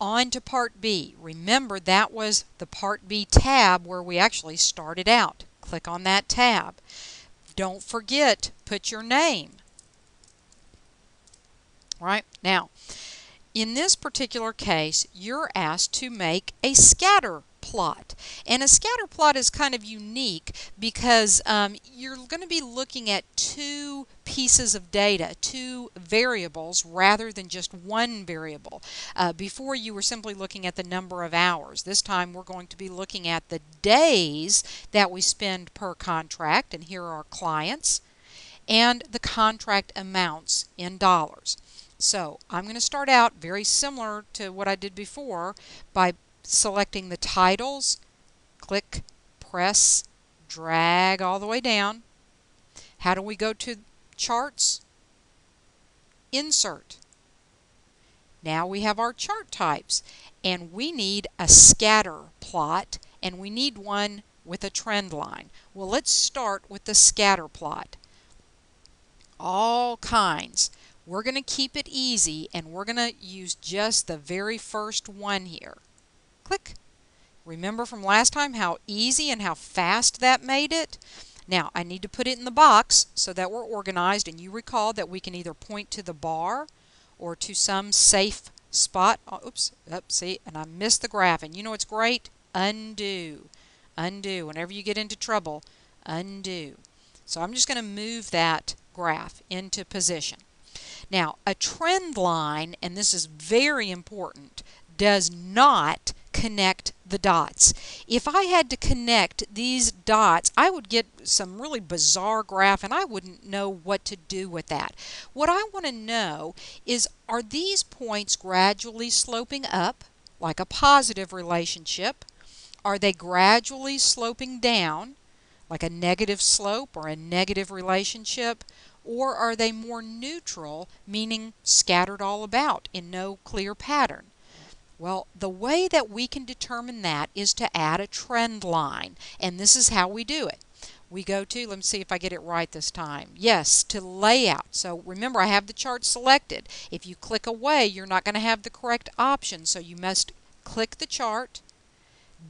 On to Part B. Remember, that was the Part B tab where we actually started out. Click on that tab. Don't forget, put your name. Right? Now, in this particular case, you're asked to make a scatter plot. And a scatter plot is kind of unique because you're going to be looking at two pieces of data, two variables, rather than just one variable. Before, you were simply looking at the number of hours. This time we're going to be looking at the days that we spend per contract, and here are our clients, and the contract amounts in dollars. So I'm going to start out very similar to what I did before by selecting the titles, click, press, drag all the way down. How do we go to charts? Insert. Now we have our chart types, and we need a scatter plot, and we need one with a trend line. Well, let's start with the scatter plot. All kinds. We're going to keep it easy, and we're going to use just the very first one here. Click. Remember from last time how easy and how fast that made it? Now, I need to put it in the box so that we're organized, and you recall that we can either point to the bar or to some safe spot. Oh, oops, see, and I missed the graph. And you know what's great? Undo. Undo. Whenever you get into trouble, undo. So I'm just going to move that graph into position. Now, a trend line, and this is very important, does not connect the dots. If I had to connect these dots, I would get some really bizarre graph, and I wouldn't know what to do with that. What I want to know is, are these points gradually sloping up, like a positive relationship? Are they gradually sloping down, like a negative slope or a negative relationship? Or are they more neutral, meaning scattered all about in no clear pattern? Well, the way that we can determine that is to add a trend line, and this is how we do it. We go to, let me see if I get it right this time. Yes, to layout. So remember, I have the chart selected. If you click away, you're not going to have the correct option, so you must click the chart,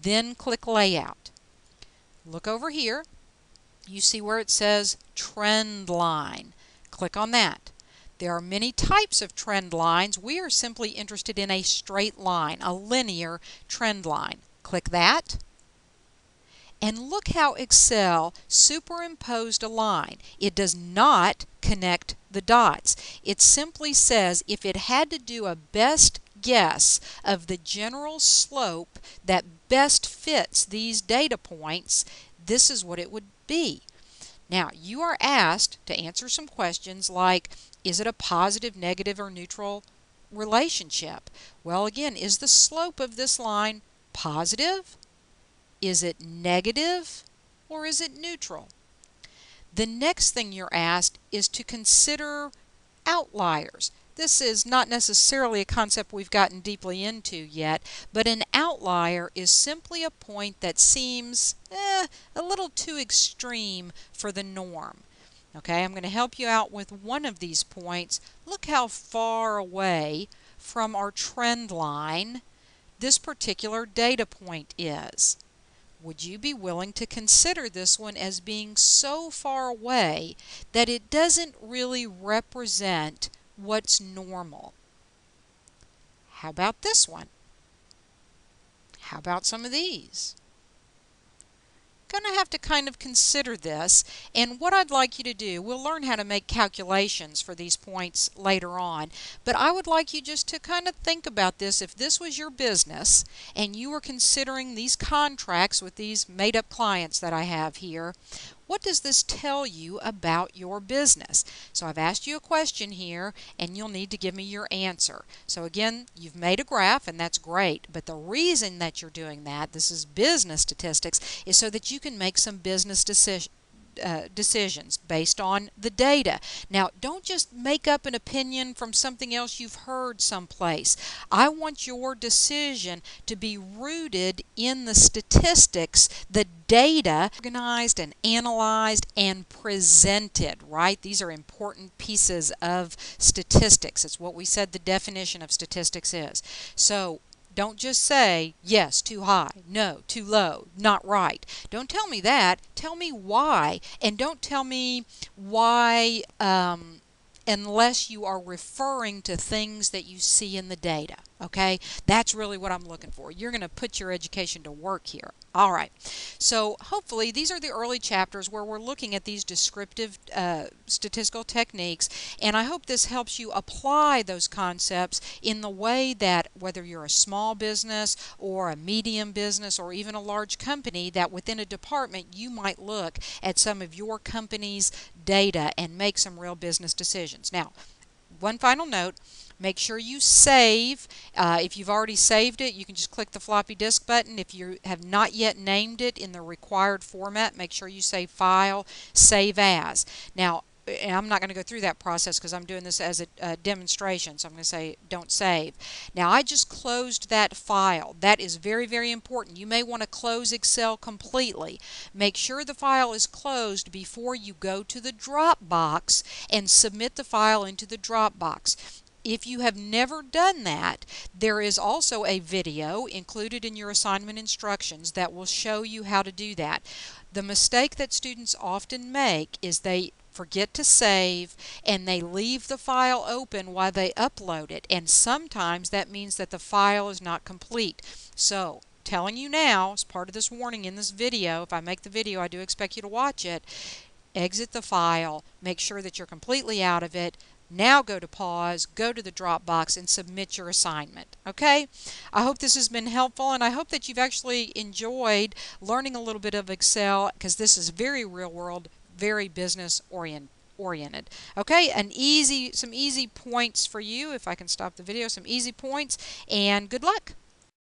then click layout. Look over here. You see where it says trend line. Click on that. There are many types of trend lines. We are simply interested in a straight line, a linear trend line. Click that. And look how Excel superimposed a line. It does not connect the dots. It simply says if it had to do a best guess of the general slope that best fits these data points, this is what it would be. Now, you are asked to answer some questions like, is it a positive, negative, or neutral relationship? Well, again, is the slope of this line positive? Is it negative? Or is it neutral? The next thing you're asked is to consider outliers. This is not necessarily a concept we've gotten deeply into yet, but an outlier is simply a point that seems a little too extreme for the norm. Okay, I'm going to help you out with one of these points. Look how far away from our trend line this particular data point is. Would you be willing to consider this one as being so far away that it doesn't really represent what's normal? How about this one? How about some of these? Going to have to kind of consider this, and what I'd like you to do, we'll learn how to make calculations for these points later on, but I would like you just to kind of think about this. If this was your business and you were considering these contracts with these made-up clients that I have here, what does this tell you about your business? So I've asked you a question here, and you'll need to give me your answer. So again, you've made a graph, and that's great, but the reason that you're doing that, this is business statistics, is so that you can make some business decisions based on the data. Now, don't just make up an opinion from something else you've heard someplace. I want your decision to be rooted in the statistics, the data, organized and analyzed and presented, right? These are important pieces of statistics. It's what we said the definition of statistics is. So Don't just say, yes, too high, no, too low, not right. Don't tell me that. Tell me why. And don't tell me why unless you are referring to things that you see in the data. Okay? That's really what I'm looking for. You're going to put your education to work here. All right. So hopefully these are the early chapters where we're looking at these descriptive statistical techniques, and I hope this helps you apply those concepts in the way that whether you're a small business or a medium business or even a large company, that within a department you might look at some of your company's data and make some real business decisions. Now, one final note, make sure you save. If you've already saved it, you can just click the floppy disk button. If you have not yet named it in the required format, make sure you say File, Save As. Now, and I'm not going to go through that process because I'm doing this as a demonstration, so I'm going to say don't save. Now I just closed that file. That is very, very important. You may want to close Excel completely. Make sure the file is closed before you go to the Dropbox and submit the file into the Dropbox. If you have never done that, there is also a video included in your assignment instructions that will show you how to do that. The mistake that students often make is they forget to save and they leave the file open while they upload it, and sometimes that means that the file is not complete. So, telling you now, as part of this warning in this video, if I make the video I do expect you to watch it, exit the file, make sure that you're completely out of it. Now go to pause, go to the Dropbox, and submit your assignment. Okay? I hope this has been helpful, and I hope that you've actually enjoyed learning a little bit of Excel, because this is very real world, very business oriented. Okay, some easy points for you, if I can stop the video, some easy points, and good luck.